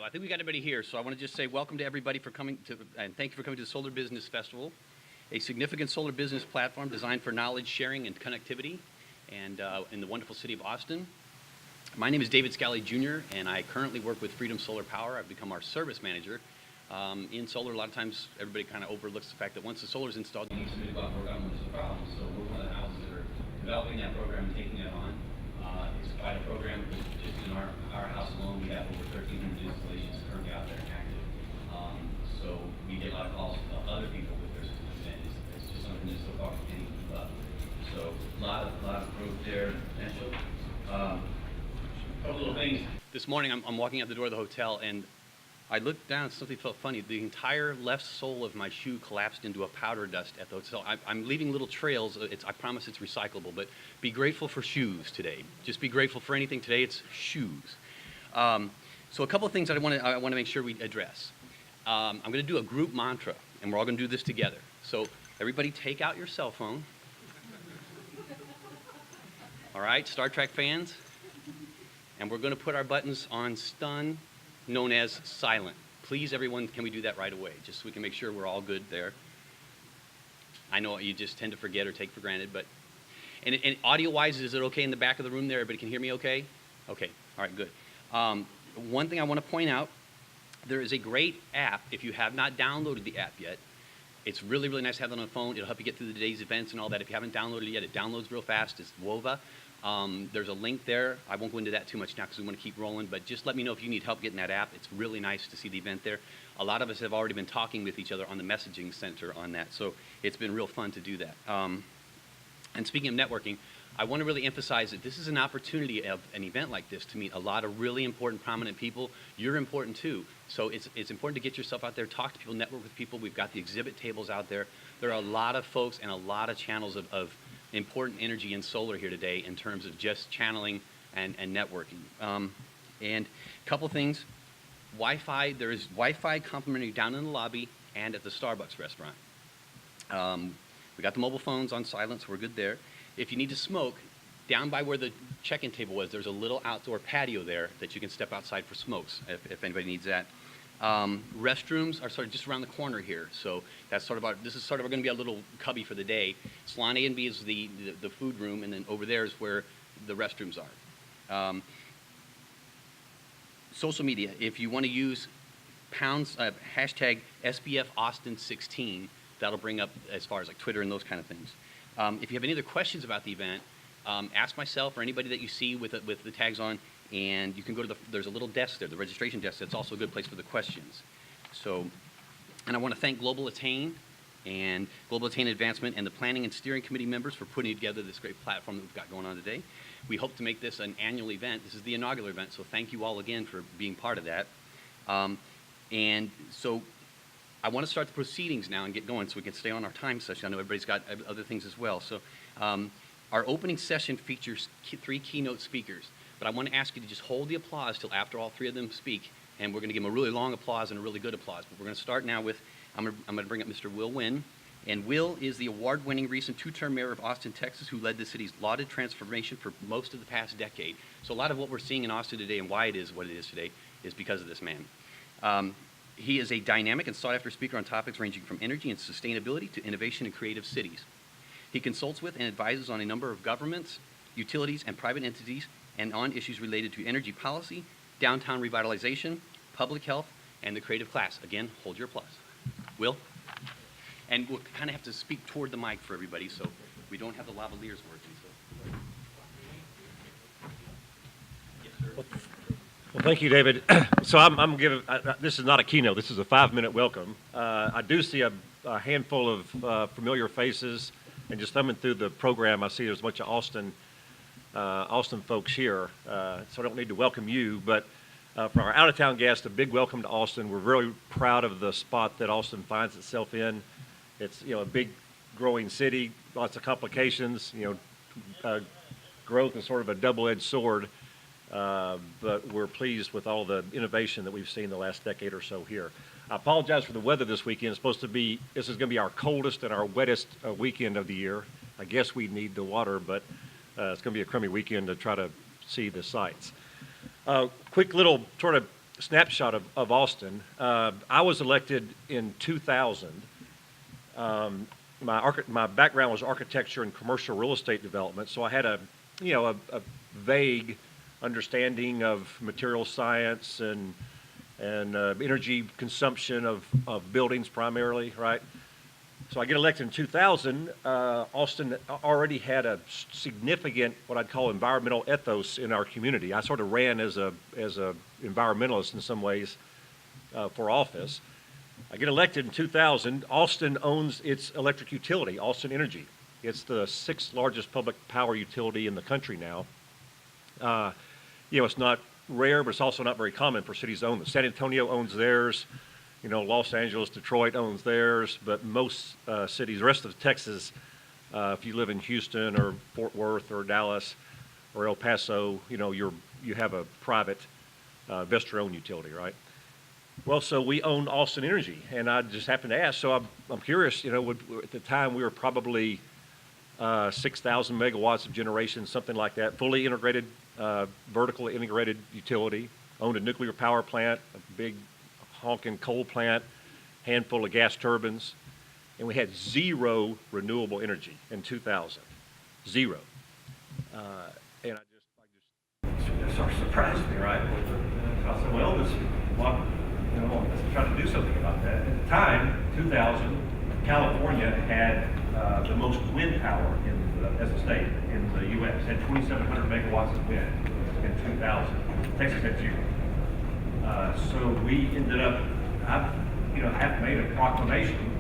I think we got everybody here, so I want to just say welcome to everybody for coming to, and thank you for coming to the Solar Business Festival, a significant solar business platform designed for knowledge sharing and connectivity, and in the wonderful city of Austin. My name is David Scally Jr., and I currently work with Freedom Solar Power. I've become our service manager. In solar, a lot of times everybody kind of overlooks the fact that once the solar is installed, you need somebody to go out and work on when there's a problem. So we're one of the houses that are developing that program and taking that on. It's quite a program. Just in our house alone, we have over 1,300 installations currently out there and active. So we get a lot of calls from other people with their systems, and it's just something that so far we can't even keep up. So a lot of growth there, potential. A couple little things. This morning, I'm walking out the door of the hotel, and I looked down and something felt funny. The entire left sole of my shoe collapsed into a powder dust at the hotel. I'm leaving little trails. I promise it's recyclable, but be grateful for shoes today. Just be grateful for anything today. It's shoes. So a couple of things that I want to make sure we address. I'm going to do a group mantra, and we're all going to do this together. So everybody take out your cell phone. All right, Star Trek fans. And we're going to put our buttons on stun, known as silent. Please, everyone, can we do that right away, just so we can make sure we're all good there. I know you just tend to forget or take for granted, but, and audio-wise, is it okay in the back of the room there? Everybody can hear me okay? Okay, all right, good. One thing I want to point out, there is a great app, if you have not downloaded the app yet. It's really, really nice to have it on the phone. It'll help you get through the day's events and all that. If you haven't downloaded it yet, it downloads real fast. It's WOVA. There's a link there. I won't go into that too much now because we want to keep rolling, but just let me know if you need help getting that app. It's really nice to see the event there. A lot of us have already been talking with each other on the messaging center on that, so it's been real fun to do that. And speaking of networking, I want to really emphasize that this is an opportunity of an event like this to meet a lot of really important, prominent people. You're important too, so it's important to get yourself out there, talk to people, network with people. We've got the exhibit tables out there. There are a lot of folks and a lot of channels of important energy in solar here today in terms of just channeling and networking. And a couple things, Wi-Fi, there is Wi-Fi complimentary down in the lobby and at the Starbucks restaurant. We got the mobile phones on silent, so we're good there. If you need to smoke, down by where the check-in table was, there's a little outdoor patio there that you can step outside for smokes if anybody needs that. Restrooms are sort of just around the corner here, so that's sort of this is sort of going to be a little cubby for the day. Salon A and B is the food room, and then over there is where the restrooms are. Social media, if you want to use hashtag SBF Austin 16, that'll bring up as far as like Twitter and those kind of things. If you have any other questions about the event, ask myself or anybody that you see with the tags on, and you can go to there's a little desk there, the registration desk. That's also a good place for the questions. So, and I want to thank Global Attain and Global Attain Advancement and the Planning and Steering Committee members for putting together this great platform that we've got going on today. We hope to make this an annual event. This is the inaugural event, so thank you all again for being part of that. And so I want to start the proceedings now and get going so we can stay on our time session. I know everybody's got other things as well. So our opening session features 3 keynote speakers. But I want to ask you to just hold the applause till after all 3 of them speak, and we're going to give them a really long applause and a really good applause. But we're going to start now with, I'm going to bring up Mr. Will Wynn. And Will is the award-winning recent 2-term mayor of Austin, Texas, who led the city's lauded transformation for most of the past decade. So a lot of what we're seeing in Austin today and why it is what it is today is because of this man. He is a dynamic and sought-after speaker on topics ranging from energy and sustainability to innovation and creative cities. He consults with and advises on a number of governments, utilities, and private entities, and on issues related to energy policy, downtown revitalization, public health, and the creative class. Again, hold your applause. Will? And we'll kind of have to speak toward the mic for everybody so we don't have the lavaliers working. So. Yes, sir. Well, thank you, David. So I'm giving, this is not a keynote, this is a 5-minute welcome. I do see a handful of familiar faces, and just thumbing through the program, I see there's a bunch of Austin folks here, so I don't need to welcome you, but for our out-of-town guests, a big welcome to Austin. We're very proud of the spot that Austin finds itself in. It's, a big growing city, lots of complications, growth is sort of a double-edged sword, but we're pleased with all the innovation that we've seen the last decade or so here. I apologize for the weather this weekend. This is going to be our coldest and our wettest weekend of the year. I guess we need the water, but it's going to be a crummy weekend to try to see the sights. Quick little sort of snapshot of Austin. I was elected in 2000. My background was architecture and commercial real estate development, so I had a vague understanding of material science and energy consumption of buildings primarily, right? So I get elected in 2000. Austin already had a significant, what I'd call environmental ethos in our community. I sort of ran as a environmentalist in some ways for office. I get elected in 2000. Austin owns its electric utility, Austin Energy. It's the 6th largest public power utility in the country now. It's not rare, but it's also not very common for cities to own them. San Antonio owns theirs. Los Angeles, Detroit owns theirs, but most cities, the rest of Texas, if you live in Houston or Fort Worth or Dallas or El Paso, you have a private investor-owned utility, right? Well, so we own Austin Energy, and I just happened to ask. So I'm curious. At the time we were probably 6,000 megawatts of generation, something like that, fully integrated, vertically integrated utility. Owned a nuclear power plant, a big honking coal plant, handful of gas turbines, and we had 0 renewable energy in 2000. 0. And that sort of surprised me, right? I said, well, let's try to do something about that. At the time, 2000, California had the most wind power as a state in the U.S. Had 2,700 megawatts of wind in 2000. Texas had 0. So we ended up, have made a proclamation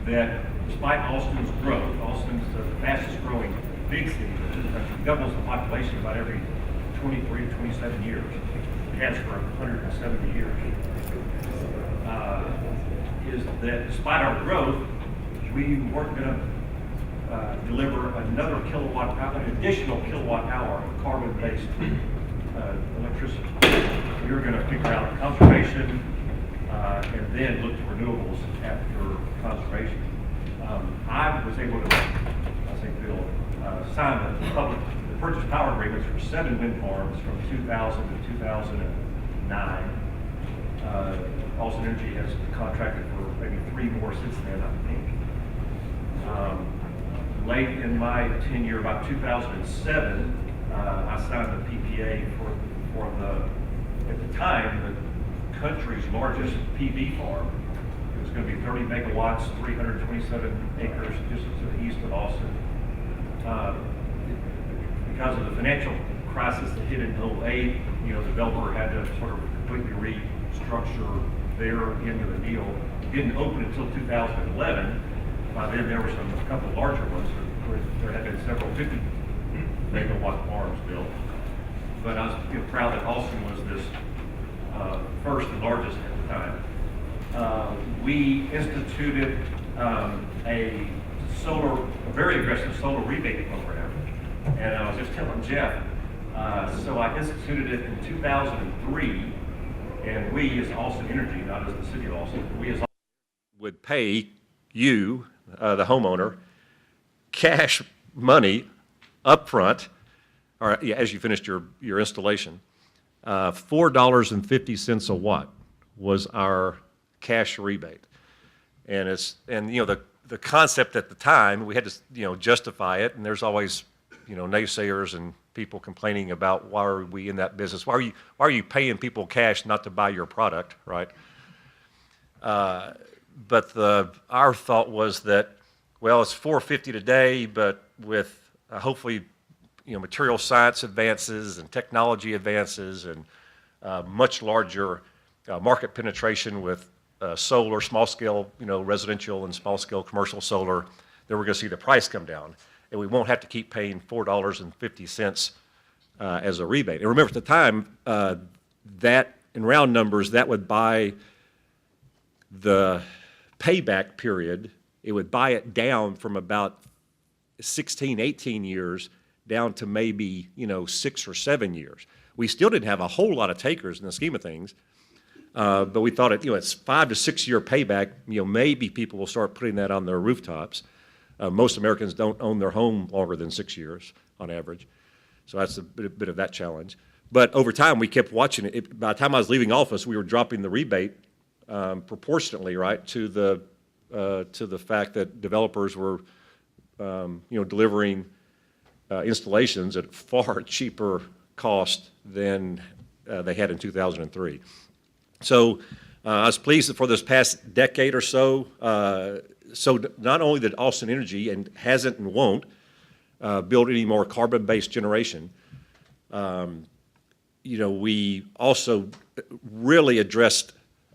that despite Austin's growth, Austin's the fastest growing big city in the country, doubles the population about every 23 to 27 years. It has for 170 years. Is that despite our growth, we weren't going to deliver another kilowatt hour, an additional kilowatt hour of carbon-based electricity. We were going to figure out conservation and then look to renewables after conservation. I was able to, Bill, sign the purchase power agreements for 7 wind farms from 2000 to 2009. Austin Energy has contracted for maybe 3 more since then, I think. Late in my tenure, about 2007, I signed the PPA for at the time, the country's largest PV farm. It was going to be 30 megawatts, 327 acres just to the east of Austin. Because of the financial crisis that hit in 2008, the developer had to sort of completely restructure their end of the deal. It didn't open until 2011. By then, there were a couple larger ones. There had been several 50 megawatt farms built. But I was proud that Austin was this first and largest at the time. We instituted a very aggressive solar rebate program. And I was just telling Jeff, so I instituted it in 2003, and we as Austin Energy, not as the city of Austin, we as would pay you, the homeowner, cash money up front, or as you finished your installation. $4.50 a watt was our cash rebate. And the concept at the time, we had to justify it, and there's always naysayers and people complaining about why are we in that business? Why are you paying people cash not to buy your product, right? But our thought was that, well, it's $4.50 today, but with hopefully material science advances and technology advances and much larger market penetration with solar, small scale, residential and small scale commercial solar, then we're going to see the price come down, and we won't have to keep paying $4.50 as a rebate. And remember, at the time, that in round numbers, that would buy the payback period. It would buy it down from about 16, 18 years down to maybe 6 or 7 years. We still didn't have a whole lot of takers in the scheme of things, but we thought it's 5 to 6 year payback. Maybe people will start putting that on their rooftops. Most Americans don't own their home longer than 6 years on average, so that's a bit of that challenge. But over time, we kept watching it. By the time I was leaving office, we were dropping the rebate proportionately, right, to the fact that developers were, delivering installations at far cheaper cost than they had in 2003. So I was pleased that for this past decade or so, not only did Austin Energy and hasn't and won't build any more carbon-based generation, we also really addressed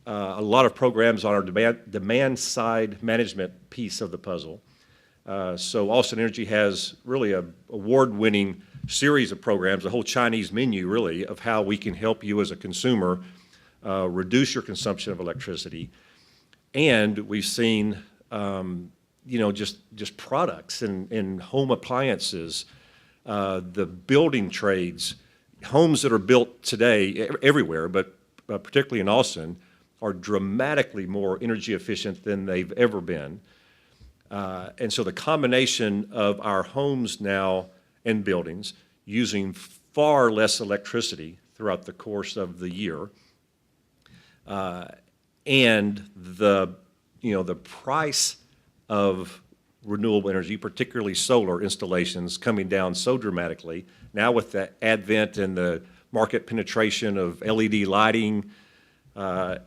a lot of programs on our demand side management piece of the puzzle. So Austin Energy has really an award-winning series of programs, a whole Chinese menu really, of how we can help you as a consumer reduce your consumption of electricity. And we've seen, just products and home appliances, the building trades, homes that are built today everywhere, but particularly in Austin, are dramatically more energy efficient than they've ever been. And so the combination of our homes now and buildings using far less electricity throughout the course of the year, and the price of renewable energy, particularly solar installations, coming down so dramatically. Now with the advent and the market penetration of LED lighting and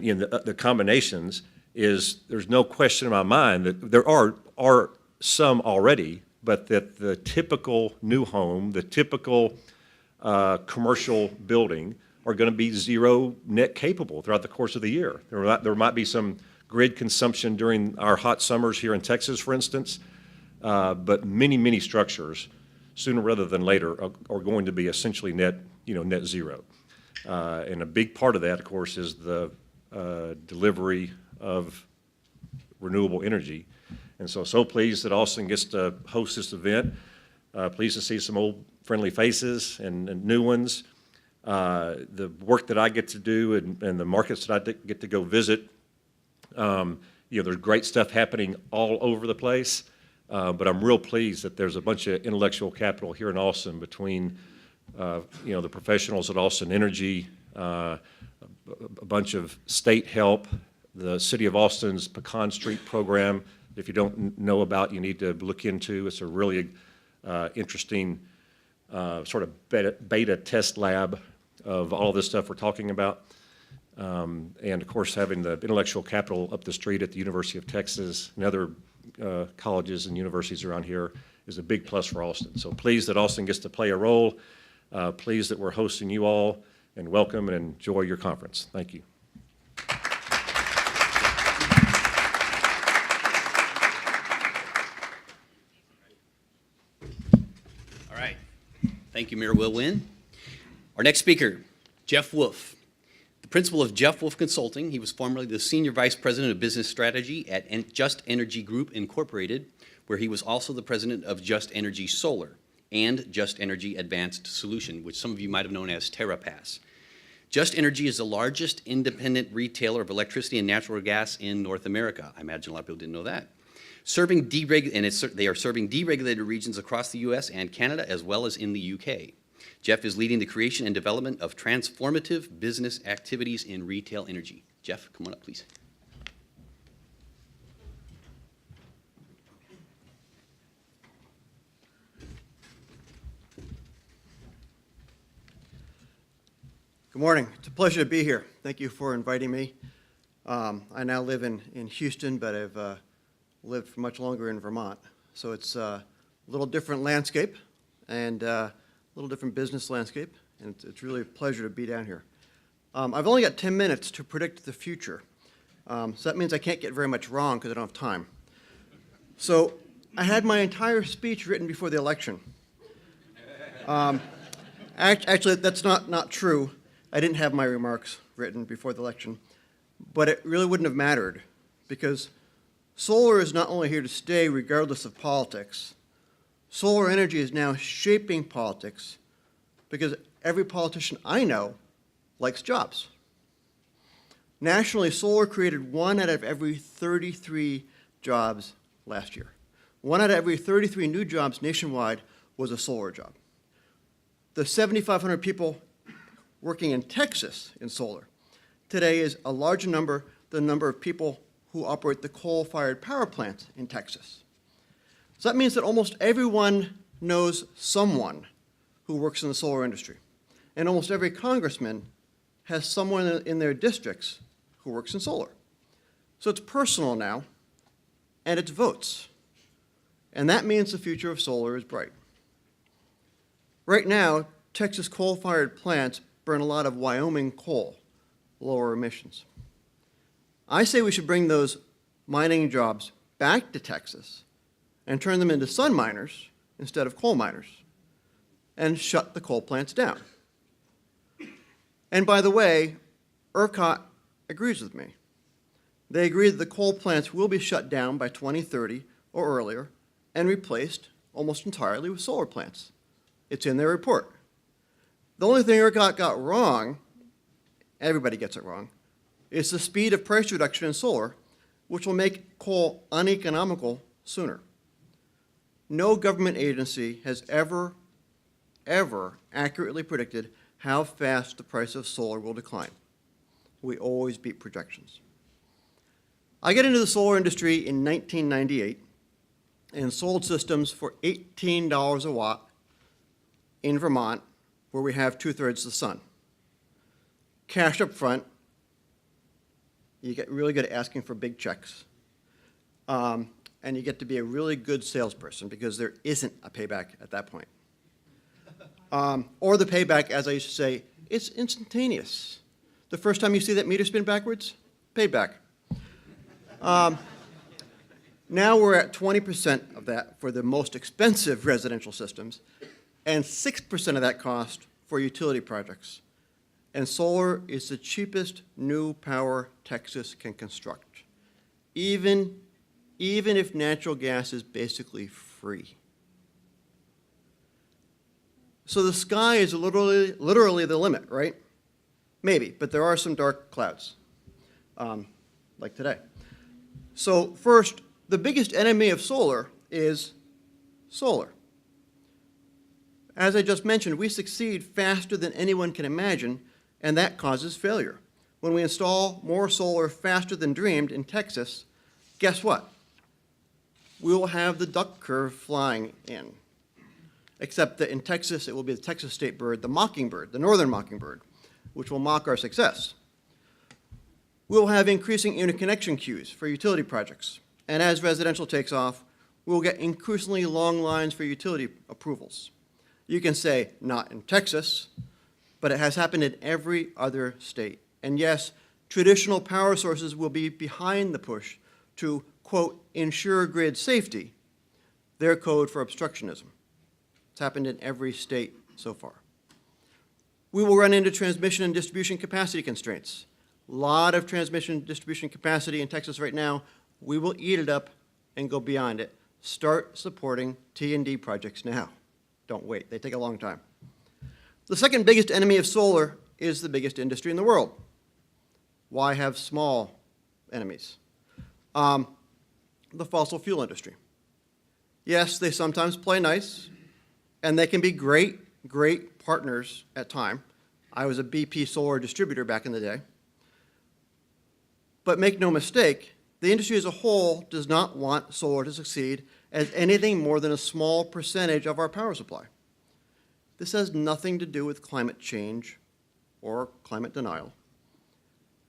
the combinations, there's no question in my mind that there are some already, but that the typical new home, the typical commercial building are going to be zero net capable throughout the course of the year. There might be some grid consumption during our hot summers here in Texas, for instance, but many structures, sooner rather than later, are going to be essentially net zero. And a big part of that, of course, is the delivery of renewable energy. And so pleased that Austin gets to host this event. Pleased to see some old friendly faces and new ones. The work that I get to do and the markets that I get to go visit, there's great stuff happening all over the place, but I'm real pleased that there's a bunch of intellectual capital here in Austin between, the professionals at Austin Energy, a bunch of state help, the City of Austin's Pecan Street program. If you don't know about, you need to look into. It's a really interesting sort of beta test lab of all this stuff we're talking about. And of course, having the intellectual capital up the street at the University of Texas and other colleges and universities around here is a big plus for Austin. So pleased that Austin gets to play a role. Pleased that we're hosting you all, and welcome and enjoy your conference. Thank you. All right. Thank you, Mayor Will Wynn. Our next speaker, Jeff Wolf. The principal of Jeff Wolf Consulting. He was formerly the Senior Vice President of Business Strategy at Just Energy Group, Incorporated, where he was also the president of Just Energy Solar and Just Energy Advanced Solution, which some of you might have known as TerraPass. Just Energy is the largest independent retailer of electricity and natural gas in North America. I imagine a lot of people didn't know that. They are serving deregulated regions across the U.S. and Canada, as well as in the U.K. Jeff is leading the creation and development of transformative business activities in retail energy. Jeff, come on up, please. Good morning. It's a pleasure to be here. Thank you for inviting me. I now live in Houston, but I've lived for much longer in Vermont. So it's a little different landscape and a little different business landscape, and it's really a pleasure to be down here. I've only got 10 minutes to predict the future. So that means I can't get very much wrong because I don't have time. So I had my entire speech written before the election. Actually, that's not true. I didn't have my remarks written before the election, but it really wouldn't have mattered because solar is not only here to stay regardless of politics. Solar energy is now shaping politics because every politician I know likes jobs. Nationally, solar created 1 out of every 33 jobs last year. 1 out of every 33 new jobs nationwide was a solar job. The 7,500 people working in Texas in solar today is a larger number than the number of people who operate the coal-fired power plants in Texas. So that means that almost everyone knows someone who works in the solar industry. And almost every congressman has someone in their districts who works in solar. So it's personal now, and it's votes. And that means the future of solar is bright. Right now, Texas coal-fired plants burn a lot of Wyoming coal, lower emissions. I say we should bring those mining jobs back to Texas and turn them into sun miners instead of coal miners, and shut the coal plants down. And by the way, ERCOT agrees with me. They agree that the coal plants will be shut down by 2030 or earlier and replaced almost entirely with solar plants. It's in their report. The only thing ERCOT got wrong, everybody gets it wrong, is the speed of price reduction in solar, which will make coal uneconomical sooner. No government agency has ever accurately predicted how fast the price of solar will decline. We always beat projections. I got into the solar industry in 1998 and sold systems for $18 a watt in Vermont, where we have 2/3 the sun. Cash up front. You get really good at asking for big checks. And you get to be a really good salesperson because there isn't a payback at that point. Or the payback, as I used to say, it's instantaneous. The first time you see that meter spin backwards, payback. Now we're at 20% of that for the most expensive residential systems and 6% of that cost for utility projects. And solar is the cheapest new power Texas can construct, even if natural gas is basically free. So the sky is literally the limit, right? Maybe, but there are some dark clouds, like today. So first, the biggest enemy of solar is solar. As I just mentioned, we succeed faster than anyone can imagine, and that causes failure. When we install more solar faster than dreamed in Texas, guess what? We will have the duck curve flying in. Except that in Texas, it will be the Texas state bird, the mockingbird, the northern mockingbird, which will mock our success. We'll have increasing interconnection queues for utility projects. And as residential takes off, we'll get increasingly long lines for utility approvals. You can say, not in Texas, but it has happened in every other state. And yes, traditional power sources will be behind the push to, quote, ensure grid safety, their code for obstructionism. It's happened in every state so far. We will run into transmission and distribution capacity constraints. A lot of transmission and distribution capacity in Texas right now. We will eat it up and go beyond it. Start supporting T&D projects now. Don't wait. They take a long time. The second biggest enemy of solar is the biggest industry in the world. Why have small enemies? The fossil fuel industry. Yes, they sometimes play nice, and they can be great partners at time. I was a BP solar distributor back in the day. But make no mistake, the industry as a whole does not want solar to succeed as anything more than a small percentage of our power supply. This has nothing to do with climate change or climate denial.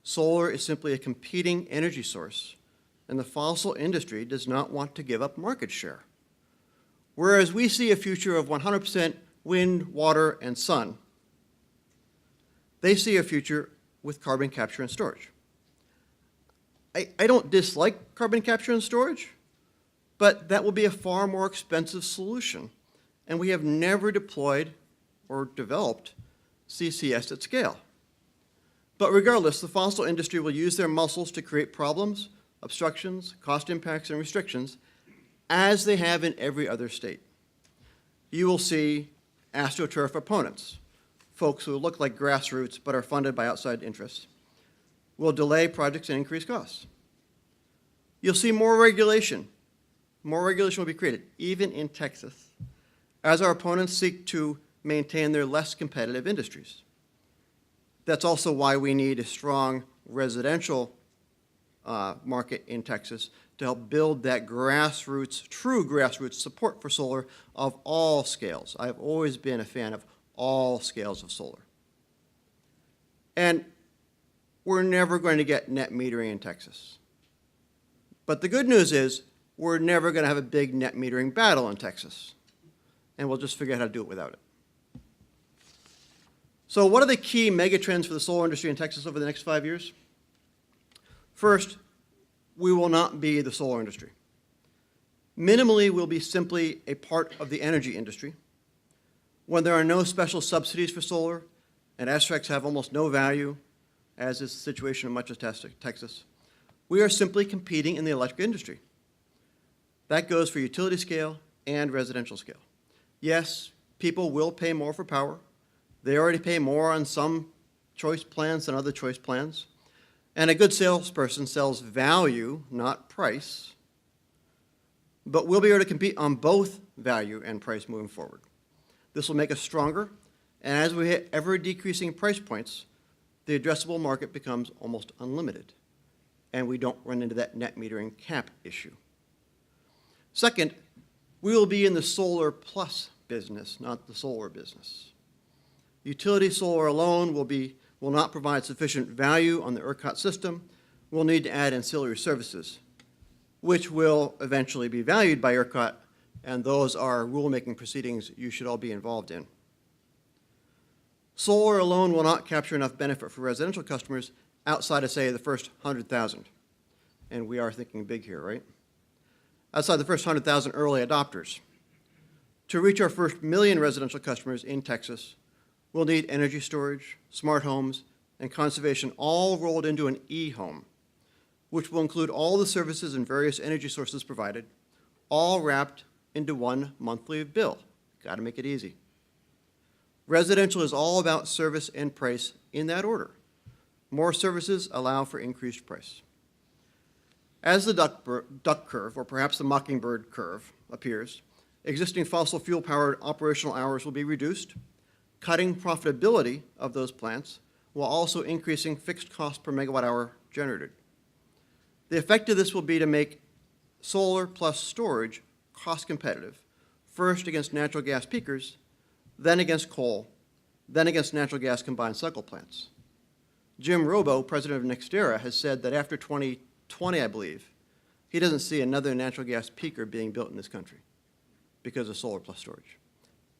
Solar is simply a competing energy source, and the fossil industry does not want to give up market share. Whereas we see a future of 100% wind, water, and sun, they see a future with carbon capture and storage. I don't dislike carbon capture and storage, but that will be a far more expensive solution, and we have never deployed or developed CCS at scale. But regardless, the fossil industry will use their muscles to create problems, obstructions, cost impacts, and restrictions, as they have in every other state. You will see AstroTurf opponents, folks who look like grassroots but are funded by outside interests, will delay projects and increase costs. You'll see more regulation. More regulation will be created, even in Texas, as our opponents seek to maintain their less competitive industries. That's also why we need a strong residential market in Texas to help build that grassroots, true grassroots support for solar of all scales. I've always been a fan of all scales of solar. And we're never going to get net metering in Texas. But the good news is we're never going to have a big net metering battle in Texas. And we'll just figure out how to do it without it. So what are the key megatrends for the solar industry in Texas over the next 5 years? First, we will not be the solar industry. Minimally, we'll be simply a part of the energy industry. When there are no special subsidies for solar, and SRECs have almost no value, as is the situation in much of Texas, we are simply competing in the electric industry. That goes for utility scale and residential scale. Yes, people will pay more for power. They already pay more on some choice plans than other choice plans. And a good salesperson sells value, not price. But we'll be able to compete on both value and price moving forward. This will make us stronger, and as we hit ever-decreasing price points, the addressable market becomes almost unlimited, and we don't run into that net metering cap issue. Second, we will be in the solar plus business, not the solar business. Utility solar alone will not provide sufficient value on the ERCOT system. We'll need to add ancillary services, which will eventually be valued by ERCOT, and those are rulemaking proceedings you should all be involved in. Solar alone will not capture enough benefit for residential customers outside of, say, the first 100,000. And we are thinking big here, right? Outside the first 100,000 early adopters. To reach our first 1 million residential customers in Texas, we'll need energy storage, smart homes, and conservation all rolled into an e-home, which will include all the services and various energy sources provided, all wrapped into one monthly bill. Got to make it easy. Residential is all about service and price in that order. More services allow for increased price. As the duck curve, or perhaps the mockingbird curve, appears, existing fossil fuel-powered operational hours will be reduced, cutting profitability of those plants while also increasing fixed cost per megawatt hour generated. The effect of this will be to make solar plus storage cost competitive, first against natural gas peakers, then against coal, then against natural gas combined cycle plants. Jim Robo, president of NextEra, has said that after 2020, I believe, he doesn't see another natural gas peaker being built in this country because of solar plus storage.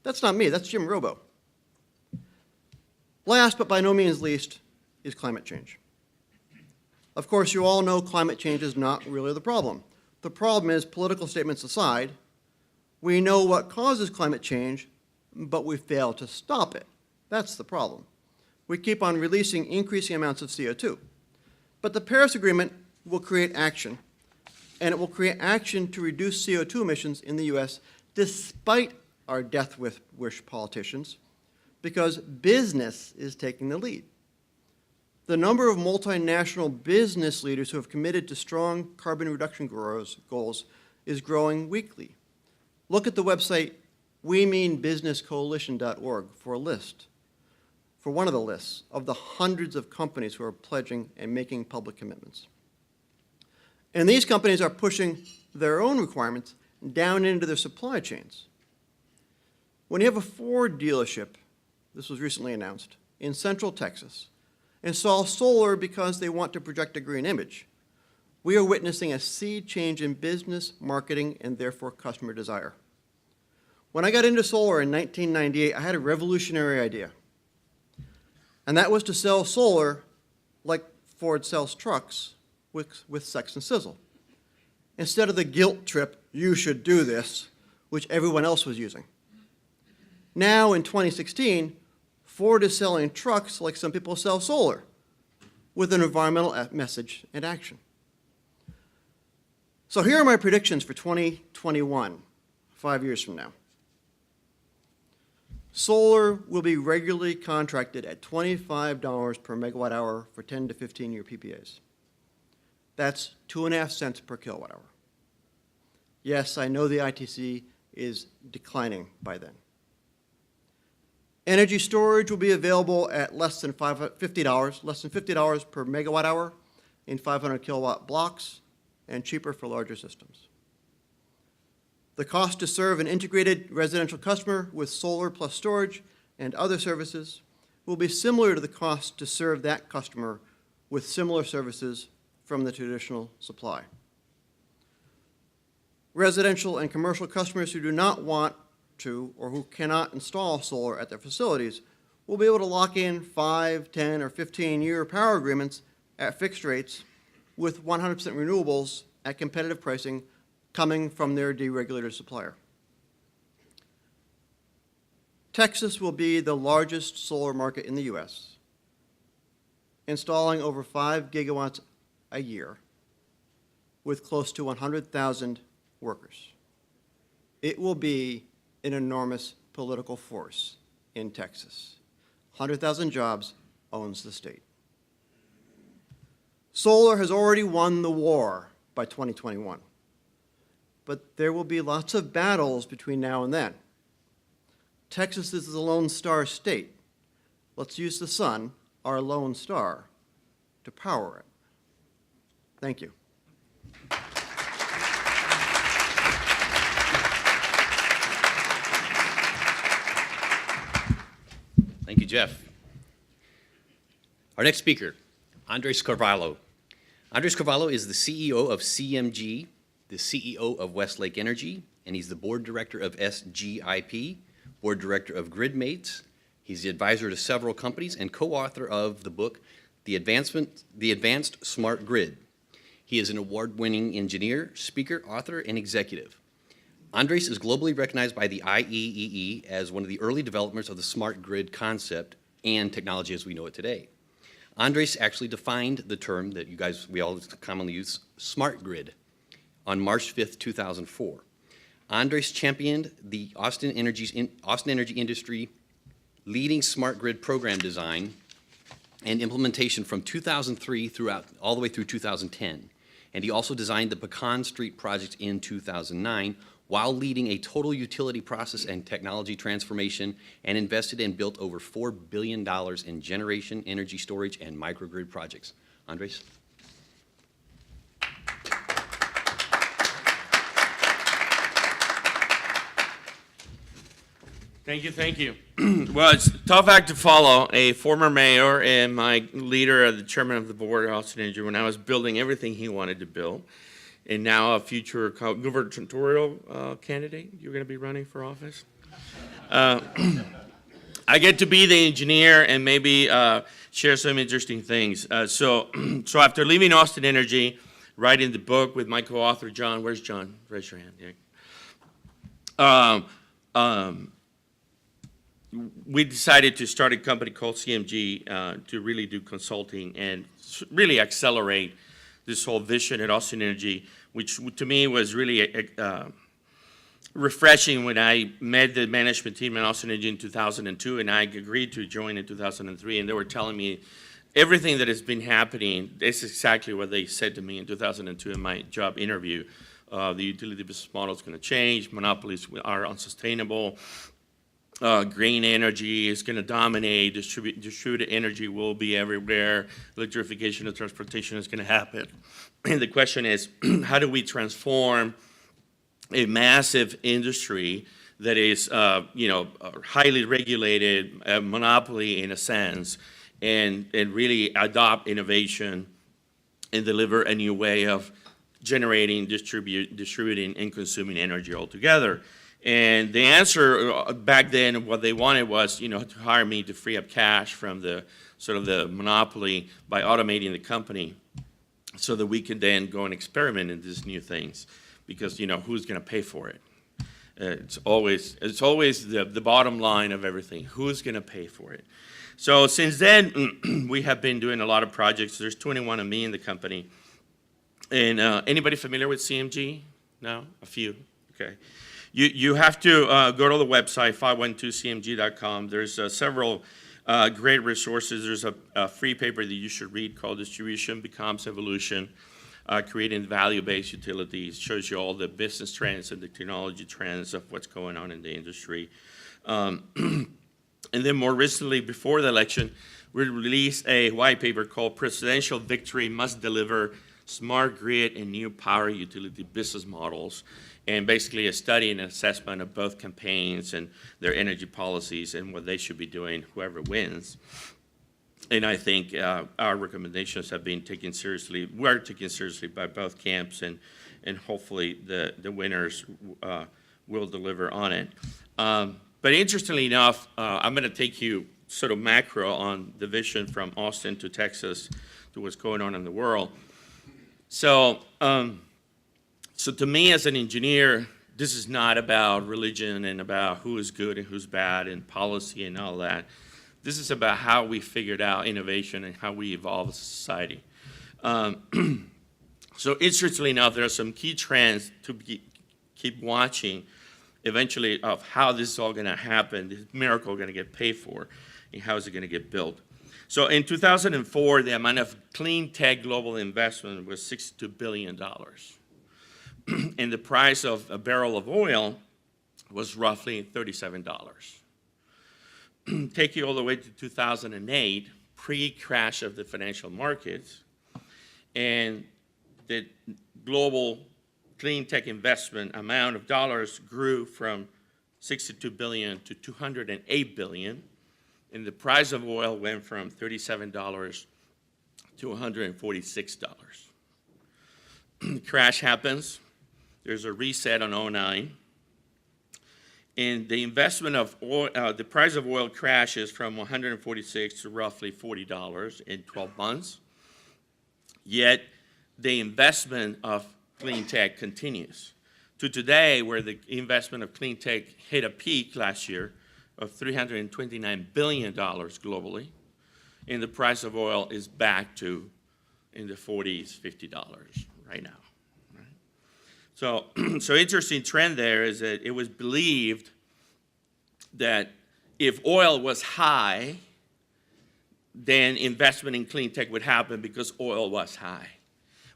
That's not me, that's Jim Robo. Last, but by no means least, is climate change. Of course, you all know climate change is not really the problem. The problem is, political statements aside, we know what causes climate change, but we fail to stop it. That's the problem. We keep on releasing increasing amounts of CO2. But the Paris Agreement will create action, and it will create action to reduce CO2 emissions in the U.S. despite our death wish politicians, because business is taking the lead. The number of multinational business leaders who have committed to strong carbon reduction goals is growing weekly. Look at the website WeMeanBusinessCoalition.org for a list, for one of the lists of the hundreds of companies who are pledging and making public commitments. And these companies are pushing their own requirements down into their supply chains. When you have a Ford dealership, this was recently announced, in Central Texas, install solar because they want to project a green image, we are witnessing a sea change in business, marketing, and therefore customer desire. When I got into solar in 1998, I had a revolutionary idea. And that was to sell solar like Ford sells trucks with sex and sizzle. Instead of the guilt trip, you should do this, which everyone else was using. Now in 2016, Ford is selling trucks like some people sell solar, with an environmental message and action. So here are my predictions for 2021, 5 years from now. Solar will be regularly contracted at $25 per megawatt hour for 10 to 15-year PPAs. That's 2.5 cents per kilowatt hour. Yes, I know the ITC is declining by then. Energy storage will be available at less than $50 per megawatt hour in 500 kilowatt blocks, and cheaper for larger systems. The cost to serve an integrated residential customer with solar plus storage and other services will be similar to the cost to serve that customer with similar services from the traditional supply. Residential and commercial customers who do not want to or who cannot install solar at their facilities will be able to lock in 5, 10, or 15-year power agreements at fixed rates with 100% renewables at competitive pricing coming from their deregulated supplier. Texas will be the largest solar market in the U.S., installing over 5 gigawatts a year with close to 100,000 workers. It will be an enormous political force in Texas. 100,000 jobs owns the state. Solar has already won the war by 2021, but there will be lots of battles between now and then. Texas is the Lone Star state. Let's use the sun, our lone star, to power it. Thank you. Thank you, Jeff. Our next speaker, Andres Carvalho. Andres Carvalho is the CEO of CMG, the CEO of Westlake Energy, and he's the board director of SGIP, board director of GridMates. He's the advisor to several companies and co-author of the book, The Advanced Smart Grid. He is an award-winning engineer, speaker, author, and executive. Andres is globally recognized by the IEEE as one of the early developers of the smart grid concept and technology as we know it today. Andres actually defined the term that we all commonly use, smart grid, on March 5th, 2004. Andres championed the Austin Energy industry leading smart grid program design and implementation from 2003 all the way through 2010. And he also designed the Pecan Street project in 2009 while leading a total utility process and technology transformation, and invested and built over $4 billion in generation, energy storage, and microgrid projects. Andres? Thank you. Well, it's a tough act to follow. A former mayor and my leader, the chairman of the board at Austin Energy, when I was building everything he wanted to build, and now a future gubernatorial candidate. You're going to be running for office. I get to be the engineer and maybe share some interesting things. So after leaving Austin Energy, writing the book with my co-author John. Where's John? Raise your hand. Yeah. We decided to start a company called CMG to really do consulting and really accelerate this whole vision at Austin Energy, which to me was really refreshing when I met the management team at Austin Energy in 2002, and I agreed to join in 2003, and they were telling me everything that has been happening. This is exactly what they said to me in 2002 in my job interview. The utility business model is going to change. Monopolies are unsustainable. Green energy is going to dominate. Distributed energy will be everywhere. Electrification of transportation is going to happen. And the question is, how do we transform a massive industry that is, highly regulated, a monopoly in a sense, and really adopt innovation and deliver a new way of generating, distributing, and consuming energy altogether? And the answer back then, what they wanted was, to hire me to free up cash from the sort of the monopoly by automating the company, so that we could then go and experiment in these new things. Because who's going to pay for it? It's always the bottom line of everything. Who's going to pay for it? So since then, we have been doing a lot of projects. There's 21 of me in the company. And anybody familiar with CMG? No? A few? Okay. You have to go to the website, 512cmg.com. There's several great resources. There's a free paper that you should read called Distribution Becomes Evolution, Creating Value-Based Utilities. It shows you all the business trends and the technology trends of what's going on in the industry. And then more recently, before the election, we released a white paper called Presidential Victory Must Deliver Smart Grid and New Power Utility Business Models, and basically a study and assessment of both campaigns and their energy policies and what they should be doing, whoever wins. And I think our recommendations have been taken seriously, were taken seriously by both camps, and hopefully the winners will deliver on it. But interestingly enough, I'm going to take you sort of macro on the vision from Austin to Texas to what's going on in the world. So to me as an engineer, this is not about religion and about who is good and who's bad and policy and all that. This is about how we figured out innovation and how we evolve as a society. So interestingly enough, there are some key trends to keep watching eventually of how this is all going to happen, this miracle going to get paid for, and how is it going to get built. So in 2004, the amount of clean tech global investment was $62 billion. And the price of a barrel of oil was roughly $37. Take you all the way to 2008, pre-crash of the financial markets, and the global clean tech investment amount of dollars grew from 62 billion to 208 billion, and the price of oil went from $37 to $146. Crash happens. There's a reset on 2009. And the investment of oil, the price of oil crashes from 146 to roughly $40 in 12 months. Yet the investment of clean tech continues to today, where the investment of clean tech hit a peak last year of $329 billion globally, and the price of oil is back to in the 40s, $50 right now. Right? So interesting trend there is that it was believed that if oil was high, then investment in clean tech would happen because oil was high.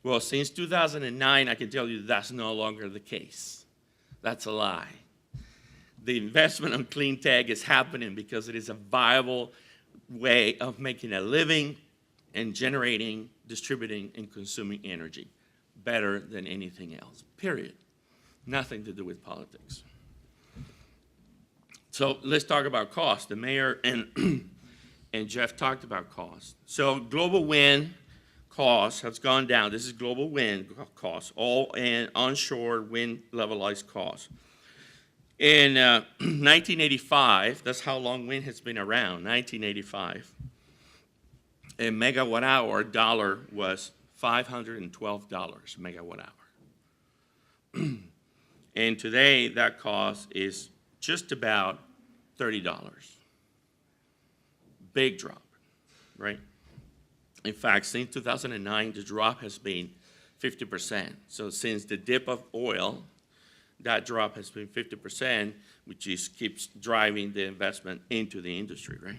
Well, since 2009, I can tell you that's no longer the case. That's a lie. The investment on clean tech is happening because it is a viable way of making a living and generating, distributing, and consuming energy better than anything else, period. Nothing to do with politics. So let's talk about cost. The mayor and Jeff talked about cost. So global wind cost has gone down. This is global wind cost, all in onshore wind levelized cost. In 1985, that's how long wind has been around, 1985, a megawatt hour dollar was $512 megawatt hour. And today that cost is just about $30. Big drop, right? In fact, since 2009, the drop has been 50%. So since the dip of oil, that drop has been 50%, which just keeps driving the investment into the industry, right?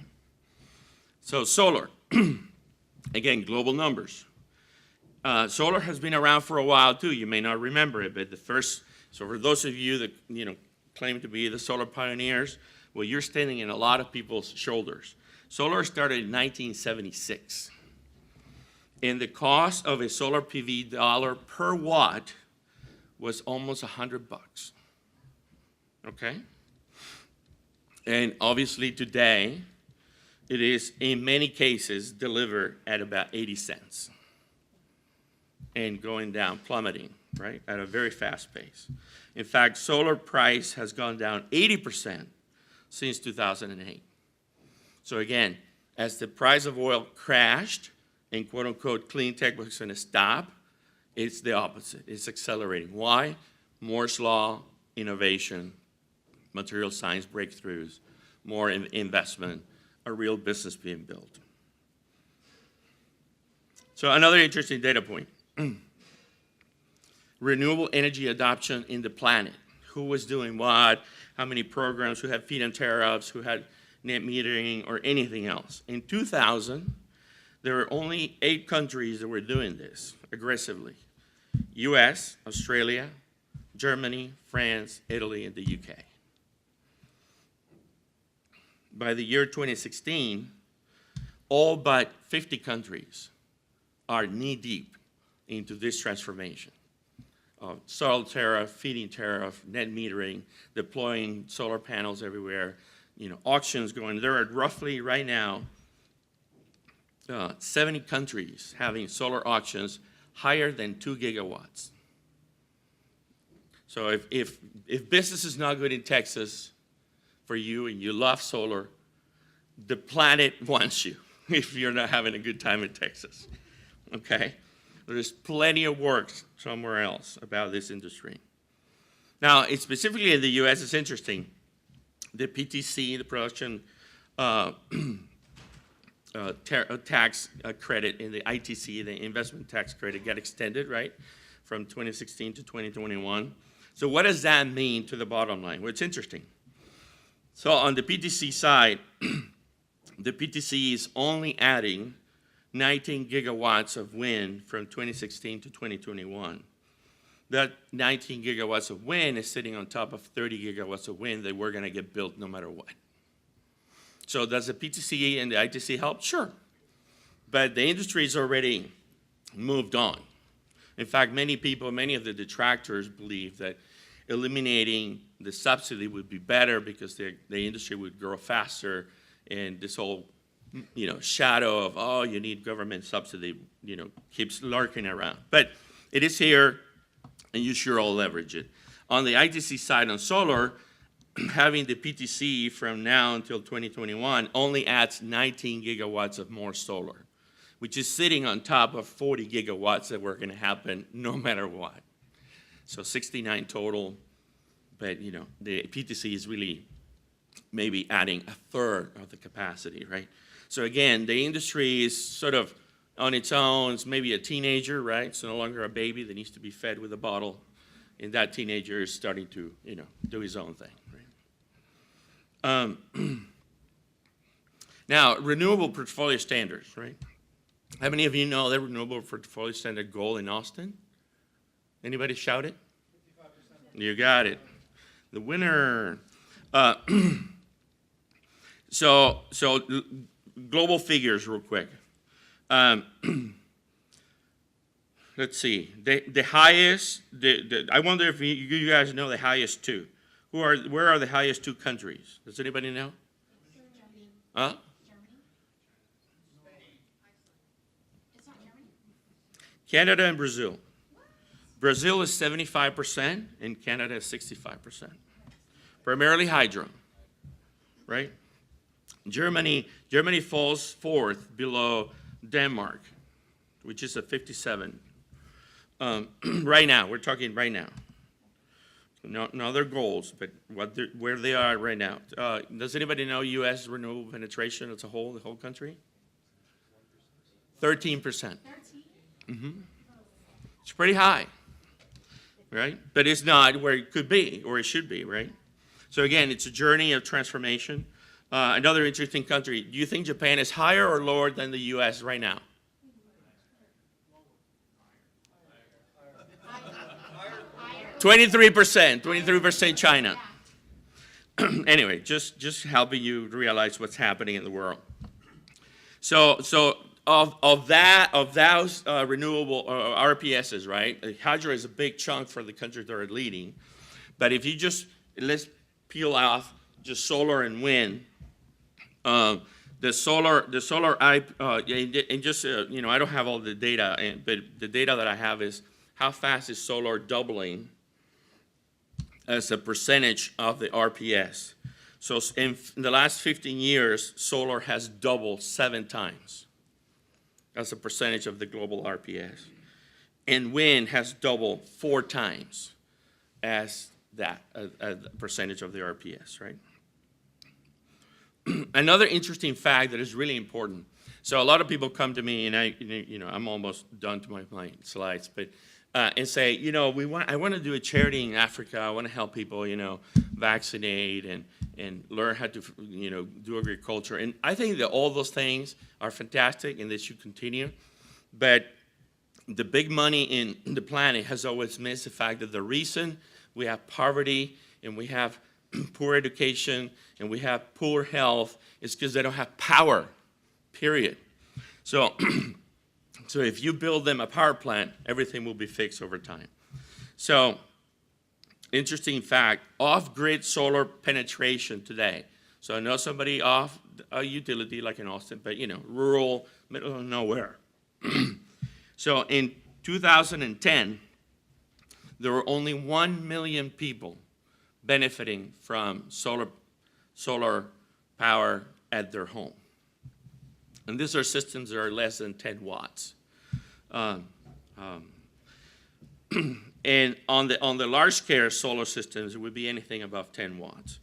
So solar, again, global numbers. Solar has been around for a while too. You may not remember it, but so for those of you that claim to be the solar pioneers, well, you're standing in a lot of people's shoulders. Solar started in 1976. And the cost of a solar PV dollar per watt was almost $100, okay? And obviously today, it is in many cases delivered at about 80 cents and going down, plummeting, right, at a very fast pace. In fact, solar price has gone down 80% since 2008. So again, as the price of oil crashed and quote unquote clean tech was going to stop, it's the opposite. It's accelerating. Why? Moore's law, innovation, material science breakthroughs, more investment, a real business being built. So another interesting data point. Renewable energy adoption in the planet. Who was doing what? How many programs? Who had feed-in tariffs? Who had net metering or anything else? In 2000, there were only 8 countries that were doing this aggressively. US, Australia, Germany, France, Italy, and the UK. by the year 2016, all but 50 countries are knee-deep into this transformation of soil tariff, feed-in tariff, net metering, deploying solar panels everywhere, auctions going. There are roughly right now 70 countries having solar auctions higher than 2 gigawatts. So if business is not good in Texas for you and you love solar, the planet wants you if you're not having a good time in Texas, okay? There's plenty of work somewhere else about this industry. Now, it's specifically in the US, it's interesting. The PTC, the production tax credit, and the ITC, the investment tax credit, got extended, right, from 2016 to 2021. So what does that mean to the bottom line? Well, it's interesting. So on the PTC side, the PTC is only adding 19 gigawatts of wind from 2016 to 2021. That 19 gigawatts of wind is sitting on top of 30 gigawatts of wind that we're going to get built no matter what. So does the PTC and the ITC help? Sure. But the industry has already moved on. In fact, many of the detractors believe that eliminating the subsidy would be better because the industry would grow faster, and this whole shadow of, oh, you need government subsidy, keeps lurking around. But it is here, and you sure all leverage it. On the ITC side, on solar, having the PTC from now until 2021 only adds 19 gigawatts of more solar, which is sitting on top of 40 gigawatts that were going to happen no matter what. So 69 total, but the PTC is really maybe adding a third of the capacity, right? So again, the industry is sort of on its own. It's maybe a teenager, right? It's no longer a baby that needs to be fed with a bottle, and that teenager is starting to, do his own thing, right? Now, renewable portfolio standards, right? How many of you know the renewable portfolio standard goal in Austin? Anybody shout it? 55%. You got it. The winner. So global figures real quick. Let's see. The highest, I wonder if you guys know the highest two. Where are the highest two countries? Does anybody know? Germany. Huh? Germany. It's not Germany? Canada and Brazil. Brazil is 75% and Canada is 65%. Primarily hydro, right? Germany falls fourth below Denmark, which is at 57. Right now, we're talking right now. No other goals, but where they are right now. Does anybody know U.S. renewable penetration as a whole, the whole country? 13%. 13? Mm-hmm. It's pretty high, right? But it's not where it could be or it should be, right? So again, it's a journey of transformation. Another interesting country. Do you think Japan is higher or lower than the U.S. right now? 23% China. Anyway, just helping you realize what's happening in the world. So of those renewable RPSs, right? Hydro is a big chunk for the countries that are leading, but if you let's peel off just solar and wind. The solar, and just I don't have all the data, but the data that I have is how fast is solar doubling as a percentage of the RPS. So in the last 15 years, solar has doubled 7 times as a percentage of the global RPS. And wind has doubled 4 times as that, a percentage of the RPS, right? Another interesting fact that is really important. So a lot of people come to me, and I'm almost done to my slides, but and say, I want to do a charity in Africa. I want to help people, vaccinate and learn how to, do agriculture. And I think that all those things are fantastic, and they should continue. But the big money in the planet has always missed the fact that the reason we have poverty and we have poor education and we have poor health, it's because they don't have power, period. So, so if you build them a power plant, everything will be fixed over time. So, interesting fact, off-grid solar penetration today. So I know somebody off a utility like in Austin, but rural, middle of nowhere. So in 2010, there were only 1 million people benefiting from solar power at their home. And these are systems that are less than 10 watts. And on the large scale solar systems, it would be anything above 10 watts.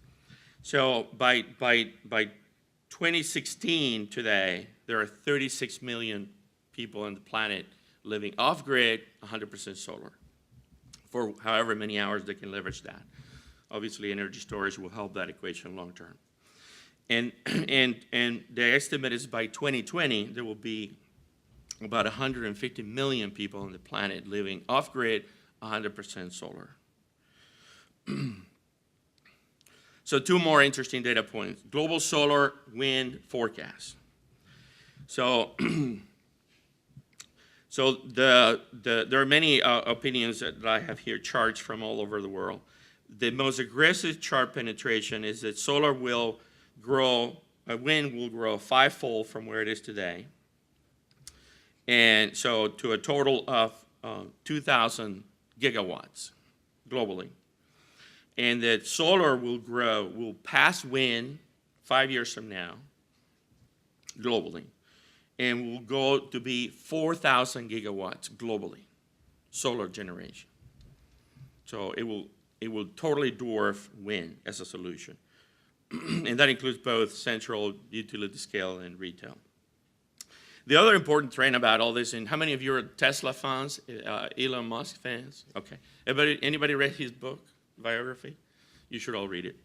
So by 2016 today, there are 36 million people on the planet living off-grid, 100% solar, for however many hours they can leverage that. Obviously, energy storage will help that equation long term. And the estimate is by 2020, there will be about 150 million people on the planet living off-grid, 100% solar. So 2 more interesting data points. Global solar wind forecast. So, there are many opinions that I have here, charts from all over the world. The most aggressive chart penetration is that solar will grow, wind will grow 5-fold from where it is today. And so to a total of 2,000 gigawatts globally. And that solar will pass wind 5 years from now globally, and will go to be 4,000 gigawatts globally, solar generation. So it will totally dwarf wind as a solution. And that includes both central, utility scale, and retail. The other important trend about all this, and how many of you are Tesla fans, Elon Musk fans? Okay. Anybody read his book, biography? You should all read it.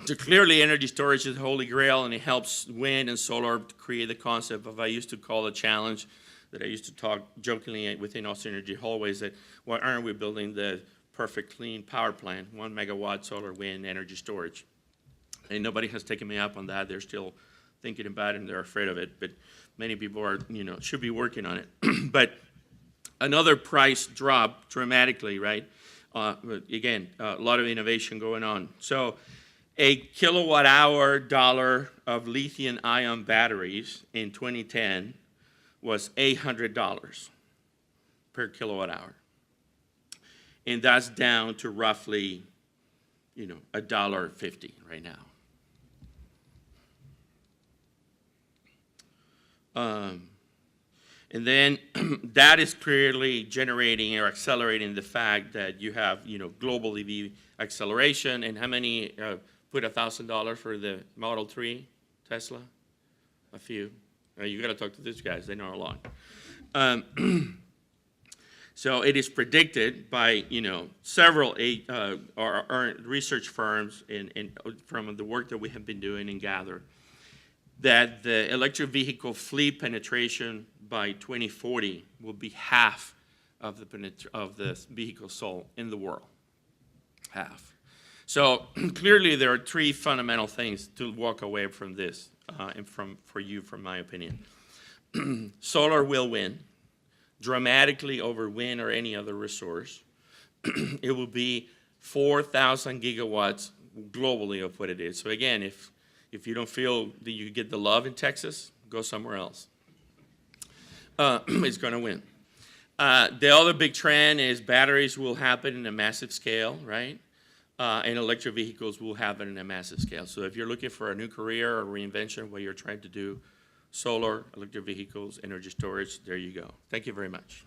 So clearly energy storage is the holy grail, and it helps wind and solar to create the concept of, I used to call a challenge that I used to talk jokingly within Austin Energy hallways, that why aren't we building the perfect clean power plant, 1 megawatt solar wind energy storage? And nobody has taken me up on that. They're still thinking about it and they're afraid of it, but many people are, should be working on it. But another price drop dramatically, right? Again, a lot of innovation going on. So a kilowatt hour dollar of lithium ion batteries in 2010 was $800 per kilowatt hour. And that's down to roughly, $1.50 right now. And then that is clearly generating or accelerating the fact that you have, global EV acceleration. And how many put $1,000 for the Model 3 Tesla? A few. You got to talk to these guys; they know a lot. So it is predicted by several research firms and from the work that we have been doing and gathered, that the electric vehicle fleet penetration by 2040 will be half of the vehicles sold in the world. Half. So clearly there are 3 fundamental things to walk away from this, and from my opinion. Solar will win dramatically over wind or any other resource. It will be 4,000 gigawatts globally of what it is. So again, if you don't feel that you get the love in Texas, go somewhere else. It's going to win. The other big trend is batteries will happen in a massive scale, right? And electric vehicles will happen in a massive scale. So if you're looking for a new career or reinvention where you're trying to do solar, electric vehicles, energy storage, there you go. Thank you very much.